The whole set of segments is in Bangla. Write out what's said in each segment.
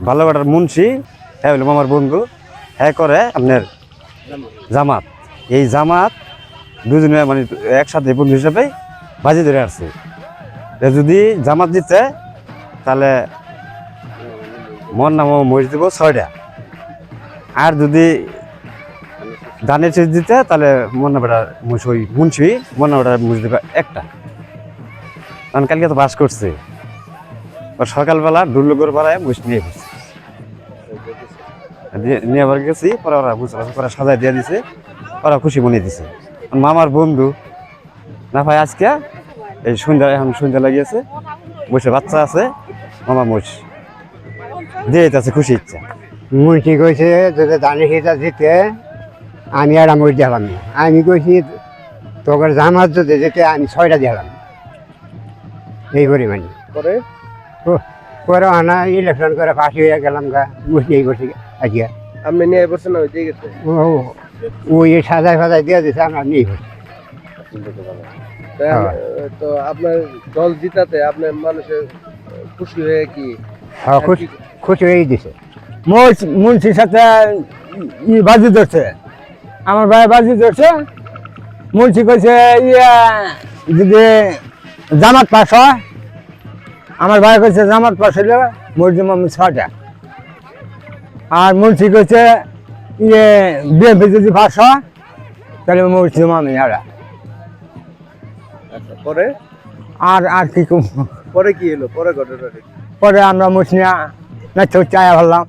বালুরঘাটের মুন্সি, হ্যাঁ হইল আমার বন্ধু, হ্যাঁ করে আপনার জামাত। এই জামাত দুজনে মানে একসাথে বন্ধু হিসাবে বাজি ধরে আসছে। যদি জামাত জিতে তাহলে মন নাম মরিচ দিব 6টা, আর যদি ধানের শেষ দিতে তাহলে মনে বেড়া ওই মুন্সি মনে বেড়া মুছ দিব 1টা। কারণ কালকে তো বাস করছে, সকালবেলা ডুল্লুগর পাড়ায় মুছ নিয়ে গেছে, নিয়ে আবার গেছি, পরে ওরা পরে সাজাই দিয়ে দিছে, ওরা খুশি মনে দিছে। মামার বন্ধু না ভাই আজকে এই সন্ধ্যা, এখন সন্ধ্যা লাগিয়েছে, বসে বাচ্চা আছে, মামা মুছ দিয়ে আছে খুশি ইচ্ছা। মুন্সি কইছে যদি ধানের শীষটা জিতে আমি আর মুছ দিলাম না। আমি কইছি তোর জামাত যদি জিতে আমি 6টা দিলাম, এই পরিমাণে। পরে পরে আনা ইলেকশন করে ফাঁসি হয়ে গেলাম গা, মুছ নিয়ে করছি আজকে। আপনি নিয়ে বসছেন না, ওই দিয়ে গেছে। ওই সাজাই ফাজাই দিয়ে দিছে, আমরা নিয়ে করছি। তো আপনার দল জিতাতে আপনার মানুষের খুশি হয়ে কি খুশি হয়ে দিছে। মুন্সির সাথে বাজি ধরছে, আমার ভাই বাজি ধরছে। মুন্সি কইছে যদি জামাত পাস হয়, আমার ভাই কইছে জামাত পাস হইলে মসজিদ আমি 6টা, আর মুন্সি কইছে বিএনপি যদি পাস হয় তাহলে মসজিদ আমি হারা। পরে আর কি কম, পরে কি হলো, পরে ঘটনাটা পরে আমরা মুসলিয়া না চায়া ভাবলাম।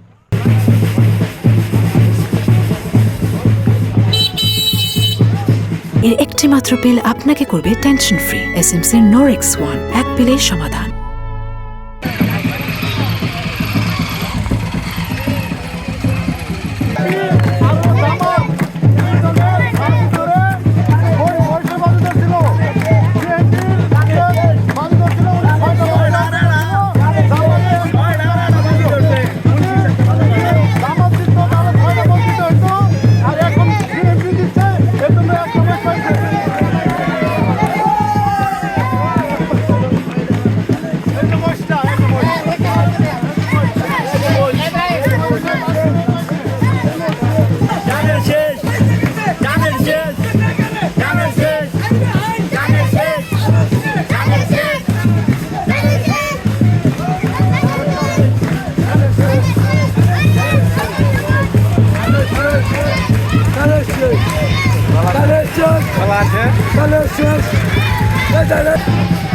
এর একটি মাত্র পিল আপনাকে করবে টেনশন ফ্রি। এসএমসির নোরেক্স 1, এক পিলের সমাধান। Salah